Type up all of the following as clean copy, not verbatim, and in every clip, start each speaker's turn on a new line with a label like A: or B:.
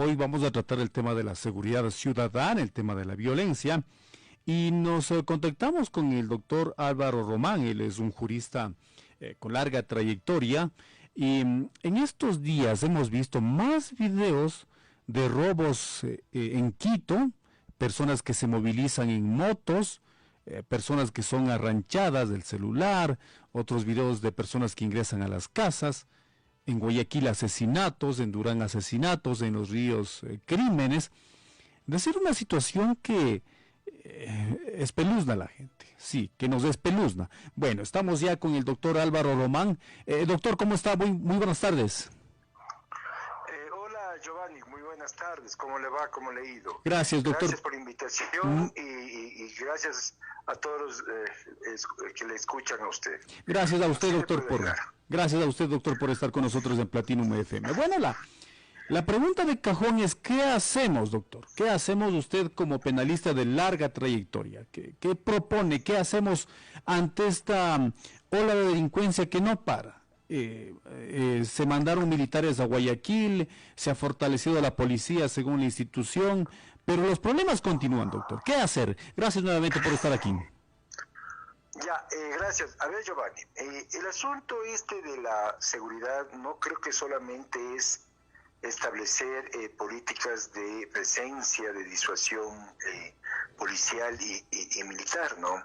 A: Hoy vamos a tratar el tema de la seguridad ciudadana, el tema de la violencia, y nos contactamos con el doctor Álvaro Román. Él es un jurista con larga trayectoria, y en estos días hemos visto más videos de robos en Quito, personas que se movilizan en motos, personas que son arranchadas del celular, otros videos de personas que ingresan a las casas, en Guayaquil asesinatos, en Durán asesinatos, en Los Ríos crímenes. De ser una situación que espeluzna a la gente, sí, que nos espeluzna. Bueno, estamos ya con el doctor Álvaro Román. Doctor, ¿cómo está? Muy buenas tardes.
B: Hola Giovanni, muy buenas tardes. ¿Cómo le va? ¿Cómo le ha ido?
A: Gracias, doctor.
B: Gracias por la invitación y gracias a todos los que le escuchan a usted.
A: Gracias a usted, doctor, gracias a usted, doctor, por estar con nosotros en Platinum FM. Bueno, la pregunta de cajón es, ¿qué hacemos, doctor? ¿Qué hacemos usted como penalista de larga trayectoria? ¿Qué propone? ¿Qué hacemos ante esta ola de delincuencia que no para? Se mandaron militares a Guayaquil, se ha fortalecido la policía según la institución, pero los problemas continúan, doctor. ¿Qué hacer? Gracias nuevamente por estar aquí.
B: Ya, gracias. A ver, Giovanni, el asunto de la seguridad no creo que solamente es establecer políticas de presencia, de disuasión policial y militar, ¿no?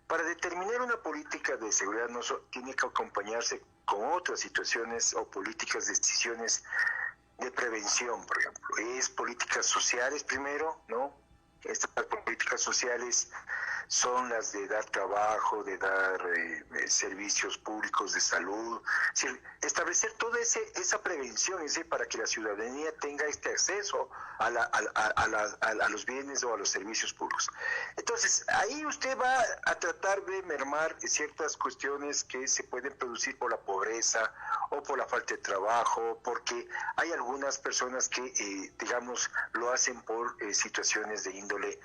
B: Para determinar una política de seguridad no tiene que acompañarse con otras situaciones o políticas, decisiones de prevención, por ejemplo. Es políticas sociales primero, ¿no? Estas políticas sociales son las de dar trabajo, de dar servicios públicos de salud, es decir, establecer toda esa prevención, es decir, para que la ciudadanía tenga este acceso a los bienes o a los servicios públicos. Entonces, ahí usted va a tratar de mermar ciertas cuestiones que se pueden producir por la pobreza o por la falta de trabajo, porque hay algunas personas que, digamos, lo hacen por situaciones de índole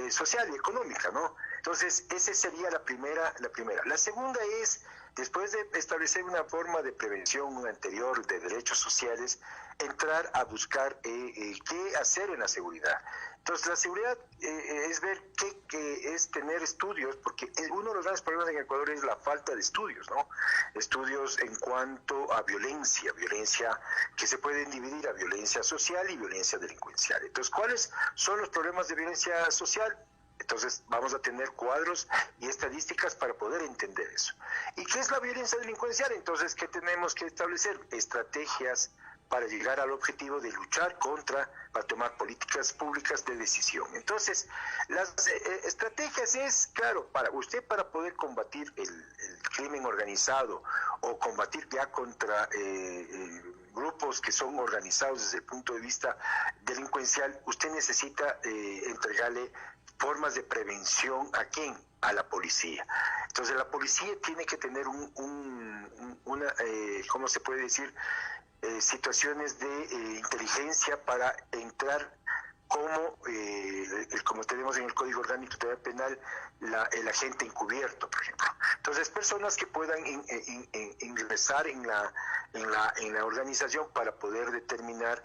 B: social y económica, ¿no? Entonces, esa sería la primera. La segunda es, después de establecer una forma de prevención anterior de derechos sociales, entrar a buscar qué hacer en la seguridad. Entonces, la seguridad es ver qué es tener estudios, porque uno de los grandes problemas en Ecuador es la falta de estudios, ¿no? Estudios en cuanto a violencia que se pueden dividir a violencia social y violencia delincuencial. Entonces, ¿cuáles son los problemas de violencia social? Entonces vamos a tener cuadros y estadísticas para poder entender eso. ¿Y qué es la violencia delincuencial? Entonces, ¿qué tenemos que establecer? Estrategias para llegar al objetivo de luchar para tomar políticas públicas de decisión. Entonces, las estrategias es, claro, para poder combatir el crimen organizado o combatir ya contra grupos que son organizados desde el punto de vista delincuencial, usted necesita entregarle formas de prevención ¿a quién? A la policía. Entonces la policía tiene que tener ¿cómo se puede decir? Situaciones de inteligencia para entrar como tenemos en el Código Orgánico Penal, el agente encubierto, por ejemplo. Entonces, personas que puedan ingresar en la organización para poder determinar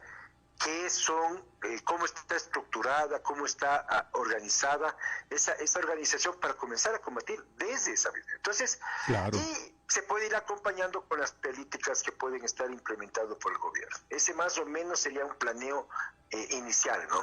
B: qué son, cómo está estructurada, cómo está organizada esa organización para comenzar a combatir desde esa vida. Entonces, claro. Y se puede ir acompañando con las políticas que pueden estar implementadas por el gobierno. Ese más o menos sería un planeo inicial, ¿no?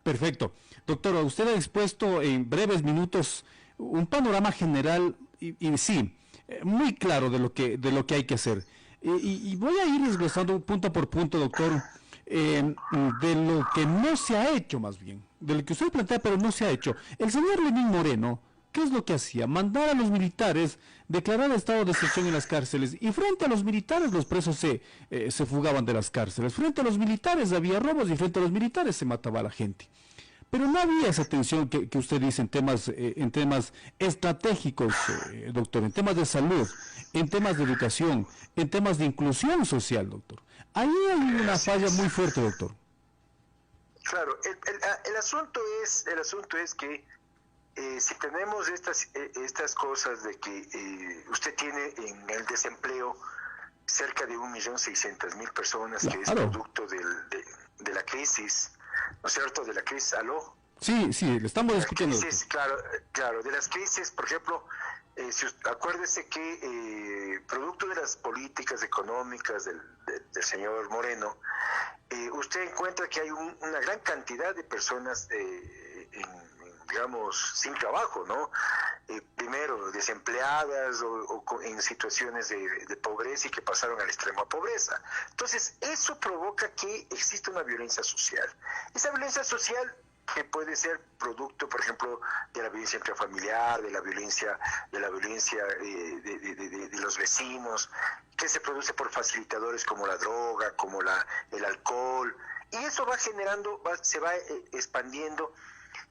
A: Perfecto. Doctor, usted ha expuesto en breves minutos un panorama general y sí, muy claro de lo que hay que hacer. Y voy a ir desglosando punto por punto, doctor, de lo que no se ha hecho, más bien, de lo que usted plantea pero no se ha hecho. El señor Lenín Moreno, ¿qué es lo que hacía? Mandar a los militares, declarar estado de excepción en las cárceles, y frente a los militares los presos se fugaban de las cárceles, frente a los militares había robos y frente a los militares se mataba a la gente. Pero no había esa tensión que usted dice en temas estratégicos, doctor, en temas de salud, en temas de educación, en temas de inclusión social, doctor. Ahí hay una falla muy fuerte, doctor.
B: Claro, el asunto es que si tenemos estas cosas de que usted tiene en el desempleo cerca de 1.600.000 personas, claro, que es producto de la crisis crisis, ¿no es cierto?, de la crisis, ¿aló?
A: Sí, sí, le estamos escuchando.
B: Crisis, claro, de las crisis, por ejemplo, acuérdese que producto de las políticas económicas del señor Moreno, usted encuentra que hay una gran cantidad de personas digamos, sin trabajo, ¿no? Primero, desempleadas o en situaciones de pobreza y que pasaron a la extrema pobreza. Entonces, eso provoca que exista una violencia social. Esa violencia social que puede ser producto, por ejemplo, de la violencia intrafamiliar, de la violencia de los vecinos, que se produce por facilitadores como la droga, como el alcohol, y eso va generando, se va expandiendo.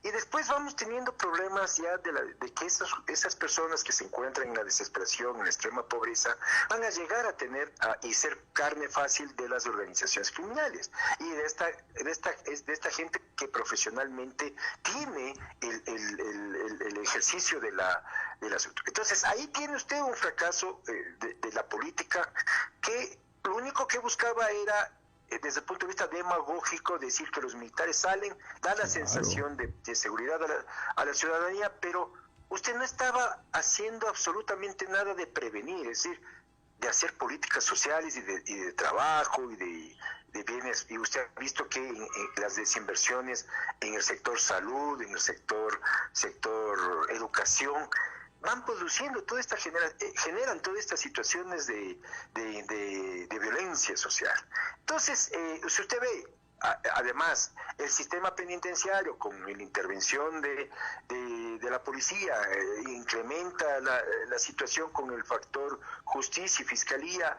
B: Y después vamos teniendo problemas ya de que esas personas que se encuentran en la desesperación, en la extrema pobreza, van a llegar a tener y ser carne fácil de las organizaciones criminales y de esta gente que profesionalmente tiene el ejercicio del asunto. Entonces ahí tiene usted un fracaso de la política, que lo único que buscaba era, desde el punto de vista demagógico, decir que los militares salen, da la sensación de seguridad a la ciudadanía, pero usted no estaba haciendo absolutamente nada de prevenir, es decir, de hacer políticas sociales y de trabajo y de bienes. Y usted ha visto que en las desinversiones en el sector salud, en el sector educación, van produciendo generan todas estas situaciones de violencia social. Entonces, si usted ve, además, el sistema penitenciario con la intervención de la policía incrementa la situación con el factor justicia y fiscalía,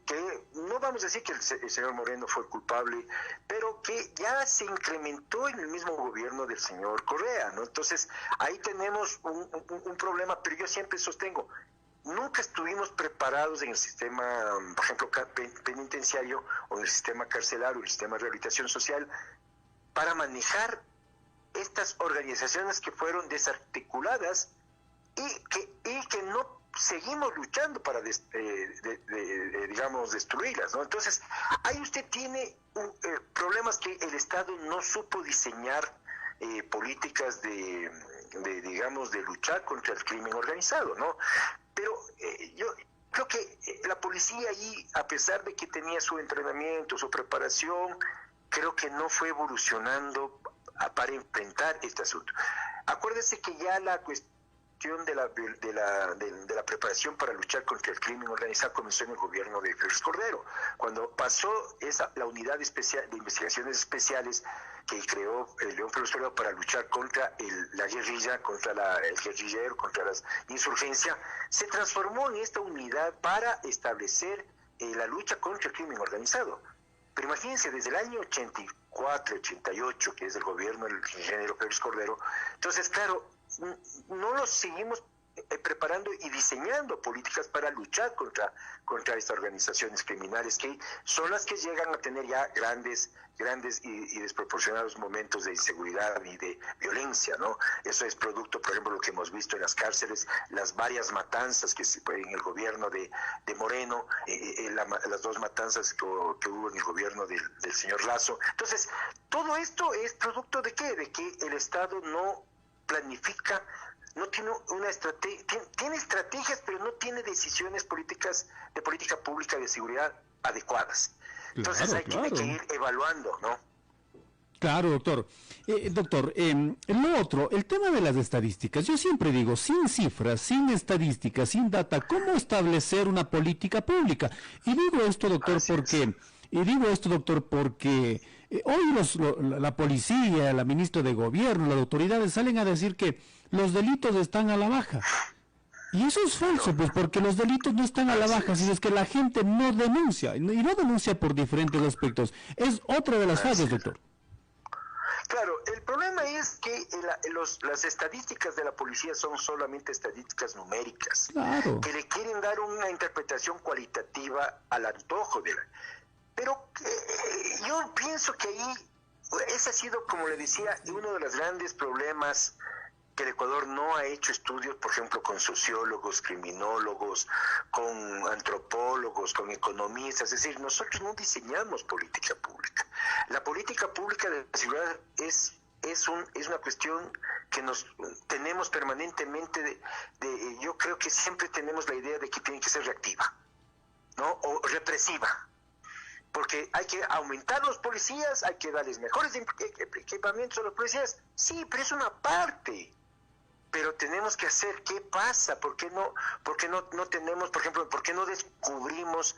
B: que no vamos a decir que el señor Moreno fue culpable, pero que ya se incrementó en el mismo gobierno del señor Correa, ¿no? Entonces, ahí tenemos un problema, pero yo siempre sostengo, nunca estuvimos preparados en el sistema, por ejemplo, penitenciario o en el sistema carcelario, el sistema de rehabilitación social, para manejar estas organizaciones que fueron desarticuladas y que no seguimos luchando para, digamos, destruirlas, ¿no? Entonces, ahí usted tiene problemas que el Estado no supo diseñar políticas digamos, de luchar contra el crimen organizado, ¿no? Pero yo creo que la policía ahí, a pesar de que tenía su entrenamiento, su preparación, creo que no fue evolucionando para enfrentar este asunto. Acuérdese que ya la cuestión de la preparación para luchar contra el crimen organizado comenzó en el gobierno de Félix Cordero, cuando pasó la unidad especial de investigaciones especiales que creó León Félix Cordero para luchar contra la guerrilla, contra el guerrillero, contra la insurgencia, se transformó en esta unidad para establecer la lucha contra el crimen organizado. Pero imagínense, desde el año 84, 88, que es el gobierno del ingeniero Félix Cordero, entonces, claro, no los seguimos preparando y diseñando políticas para luchar contra estas organizaciones criminales, que son las que llegan a tener ya grandes y desproporcionados momentos de inseguridad y de violencia, ¿no? Eso es producto, por ejemplo, lo que hemos visto en las cárceles, las varias matanzas que en el gobierno de Moreno, las dos matanzas que hubo en el gobierno del señor Lasso. Entonces, todo esto es producto ¿de qué? De que el Estado no planifica, no tiene una estrategia, tiene estrategias, pero no tiene decisiones políticas de política pública de seguridad adecuadas. Entonces hay que ir evaluando, ¿no?
A: Claro, doctor. Doctor, lo otro, el tema de las estadísticas. Yo siempre digo, sin cifras, sin estadísticas, sin data, ¿cómo establecer una política pública? Y digo esto, doctor, porque hoy la policía, la ministra de Gobierno, las autoridades salen a decir que los delitos están a la baja. Y eso es falso, pues, porque los delitos no están a la baja, sino es que la gente no denuncia, y no denuncia por diferentes aspectos. Es otra de las fallas, doctor.
B: Claro, el problema es que las estadísticas de la policía son solamente estadísticas numéricas,
A: claro,
B: que le quieren dar una interpretación cualitativa al antojo de la... Pero yo pienso que ahí, ese ha sido, como le decía, uno de los grandes problemas que el Ecuador no ha hecho estudios, por ejemplo, con sociólogos, criminólogos, con antropólogos, con economistas. Es decir, nosotros no diseñamos política pública. La política pública de la seguridad es una cuestión que nos tenemos permanentemente yo creo que siempre tenemos la idea de que tiene que ser reactiva, ¿no? O represiva. Porque hay que aumentar los policías, hay que darles mejores equipamientos a los policías. Sí, pero es una parte. Pero tenemos que hacer, ¿qué pasa? ¿Por qué no tenemos, por ejemplo, por qué no descubrimos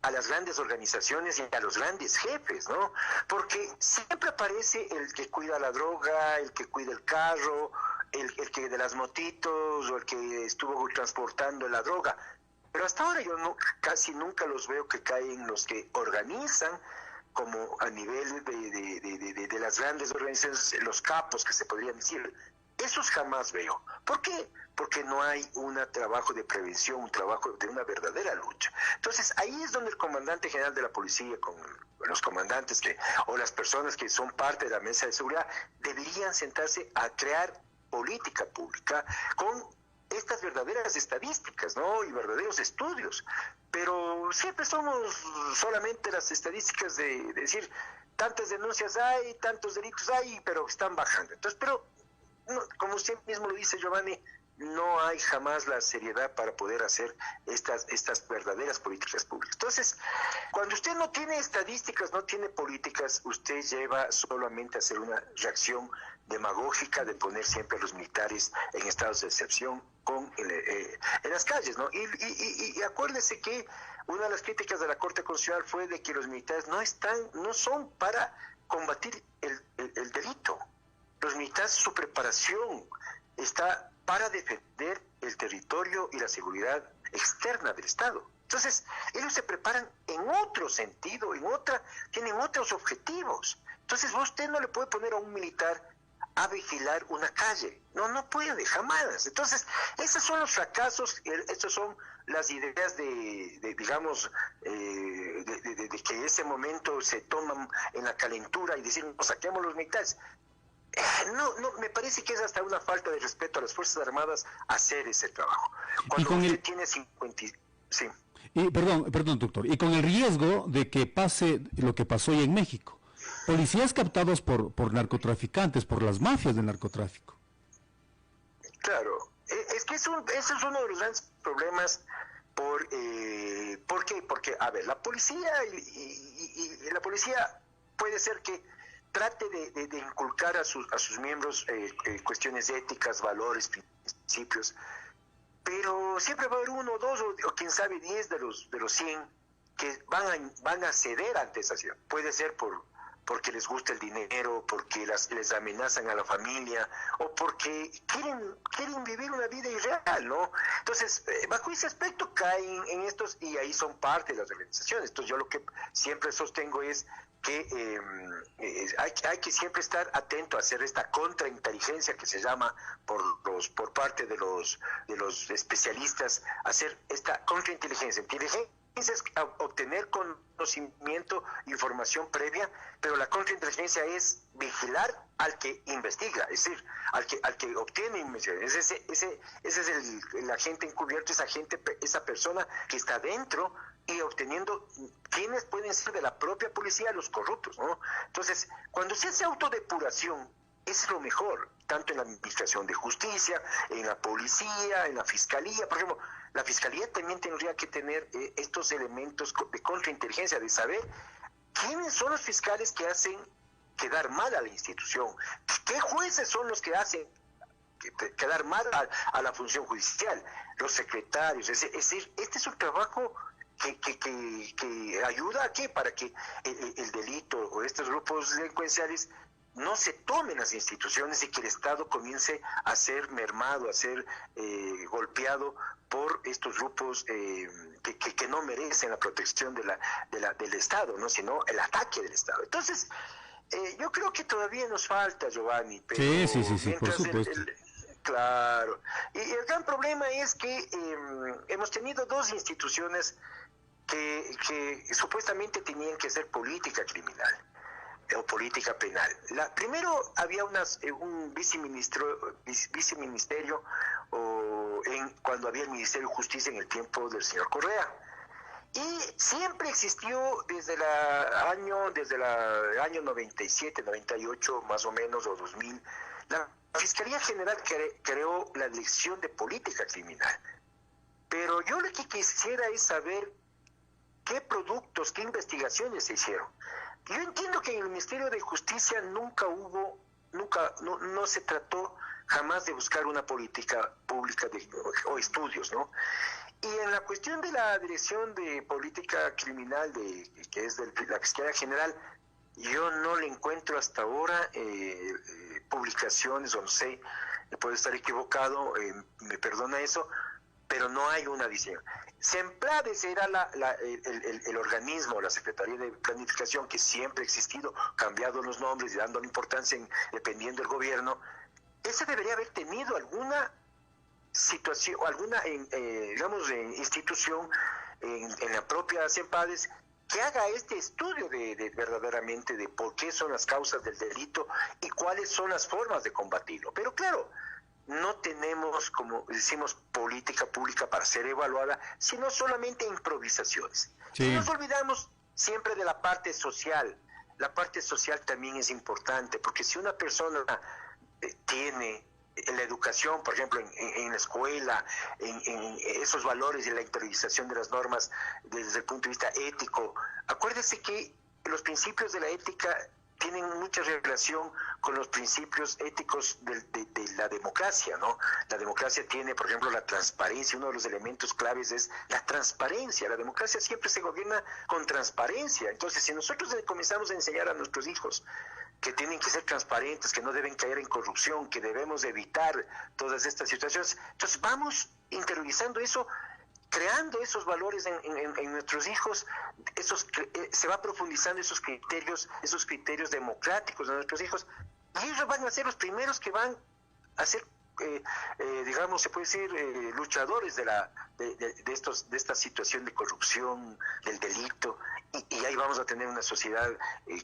B: a las grandes organizaciones y a los grandes jefes, ¿no? Porque siempre aparece el que cuida la droga, el que cuida el carro, el que de las motitos, o el que estuvo transportando la droga. Pero hasta ahora yo casi nunca los veo que caen los que organizan, como a nivel de las grandes organizaciones, los capos que se podrían decir. Esos jamás veo. ¿Por qué? Porque no hay un trabajo de prevención, un trabajo de una verdadera lucha. Entonces, ahí es donde el comandante general de la policía, con los comandantes o las personas que son parte de la mesa de seguridad, deberían sentarse a crear política pública con estas verdaderas estadísticas, ¿no? Y verdaderos estudios. Pero siempre somos solamente las estadísticas de decir, tantas denuncias hay, tantos delitos hay, pero están bajando. Entonces, pero no, como usted mismo lo dice, Giovanni, no hay jamás la seriedad para poder hacer estas verdaderas políticas públicas. Entonces, cuando usted no tiene estadísticas, no tiene políticas, usted lleva solamente a hacer una reacción demagógica de poner siempre a los militares en estados de excepción en las calles, ¿no? Y acuérdese que una de las críticas de la Corte Constitucional fue de que los militares no son para combatir el delito. Los militares, su preparación está para defender el territorio y la seguridad externa del Estado. Entonces, ellos se preparan en otro sentido, tienen otros objetivos. Entonces, usted no le puede poner a un militar a vigilar una calle. No puede, jamás. Entonces, esos son los fracasos, estas son las ideas de que ese momento se toman en la calentura y decir, no, saquemos los militares. No, me parece que es hasta una falta de respeto a las Fuerzas Armadas hacer ese trabajo. Cuando usted tiene 50... Sí.
A: Y perdón, doctor, y con el riesgo de que pase lo que pasó hoy en México. Policías captados por narcotraficantes, por las mafias del narcotráfico.
B: Claro, es que ese es uno de los grandes problemas. ¿Por qué? Porque, a ver, la policía y la policía puede ser que trate de inculcar a sus miembros cuestiones éticas, valores, principios, pero siempre va a haber uno, dos o quién sabe 10 de los 100 que van a ceder ante esa acción. Puede ser porque les gusta el dinero, porque les amenazan a la familia, o porque quieren vivir una vida irreal, ¿no? Entonces, bajo ese aspecto caen en estos, y ahí son parte de las organizaciones. Entonces, yo lo que siempre sostengo es que hay que siempre estar atento a hacer esta contrainteligencia que se llama por parte de los especialistas, hacer esta contrainteligencia. Inteligencia es obtener conocimiento, información previa, pero la contrainteligencia es vigilar al que investiga, es decir, al que obtiene información. Ese es el agente encubierto, esa persona que está dentro y obteniendo quienes pueden ser de la propia policía los corruptos, ¿no? Entonces, cuando se hace autodepuración, es lo mejor, tanto en la administración de justicia, en la policía, en la fiscalía. Por ejemplo, la fiscalía también tendría que tener estos elementos de contrainteligencia, de saber quiénes son los fiscales que hacen quedar mal a la institución, qué jueces son los que hacen quedar mal a la función judicial, los secretarios. Es decir, este es un trabajo que ayuda a qué, para que el delito o estos grupos delincuenciales no se tomen las instituciones y que el Estado comience a ser mermado, a ser golpeado por estos grupos que no merecen la protección del Estado, ¿no? Sino el ataque del Estado. Entonces, yo creo que todavía nos falta, Giovanni. Pero
A: sí, por supuesto.
B: Claro. Y el gran problema es que hemos tenido dos instituciones que supuestamente tenían que hacer política criminal. o política penal. Primero había un viceministerio cuando había el Ministerio de Justicia en el tiempo del señor Correa. Y siempre existió desde el año 97, 98 más o menos, o 2000, la Fiscalía General creó la Dirección de Política Criminal. Pero yo lo que quisiera es saber qué productos, qué investigaciones se hicieron. Yo entiendo que en el Ministerio de Justicia no se trató jamás de buscar una política pública o estudios, ¿no? Y en la cuestión de la Dirección de Política Criminal, que es de la Fiscalía General, yo no le encuentro hasta ahora publicaciones, o no sé, puedo estar equivocado, me perdona eso, pero no hay una diseño. SEMPLADES era el organismo, la Secretaría de Planificación, que siempre ha existido, cambiado los nombres y dando importancia dependiendo del gobierno. Ese debería haber tenido alguna situación, alguna institución en la propia SEMPLADES que haga este estudio de verdaderamente de por qué son las causas del delito y cuáles son las formas de combatirlo. Pero claro, no tenemos, como decimos, política pública para ser evaluada, sino solamente improvisaciones. Sí. Y nos olvidamos siempre de la parte social. La parte social también es importante, porque si una persona tiene la educación, por ejemplo, en la escuela, en esos valores y la interiorización de las normas desde el punto de vista ético, acuérdese que los principios de la ética tienen mucha relación con los principios éticos de la democracia, ¿no? La democracia tiene, por ejemplo, la transparencia. Uno de los elementos claves es la transparencia. La democracia siempre se gobierna con transparencia. Entonces, si nosotros comenzamos a enseñar a nuestros hijos que tienen que ser transparentes, que no deben caer en corrupción, que debemos evitar todas estas situaciones, entonces vamos interiorizando eso, creando esos valores en nuestros hijos, se va profundizando esos criterios democráticos de nuestros hijos, y ellos van a ser los primeros que van a ser, digamos, se puede decir, luchadores de esta situación de corrupción, del delito, y ahí vamos a tener una sociedad,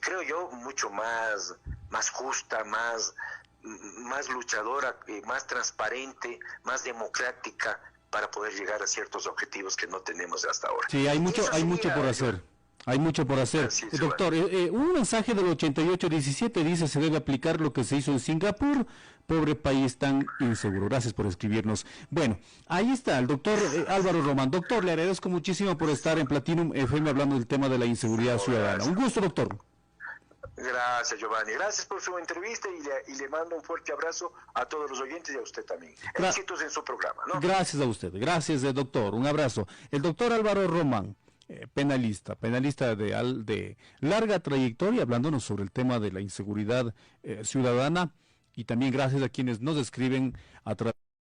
B: creo yo, mucho más justa, más luchadora, más transparente, más democrática, para poder llegar a ciertos objetivos que no tenemos hasta ahora.
A: Sí, hay mucho por hacer. Hay mucho por hacer. Doctor, un mensaje del 8817 dice: se debe aplicar lo que se hizo en Singapur, pobre país tan inseguro. Gracias por escribirnos. Bueno, ahí está el doctor Álvaro Román. Doctor, le agradezco muchísimo por estar en Platinum FM hablando del tema de la inseguridad ciudadana. Un gusto, doctor.
B: Gracias, Giovanni. Gracias por su entrevista y le mando un fuerte abrazo a todos los oyentes y a usted también. Éxitos en su programa, ¿no?
A: Gracias a usted. Gracias, doctor. Un abrazo. El doctor Álvaro Román, penalista de larga trayectoria, hablándonos sobre el tema de la inseguridad ciudadana, y también gracias a quienes nos escriben a través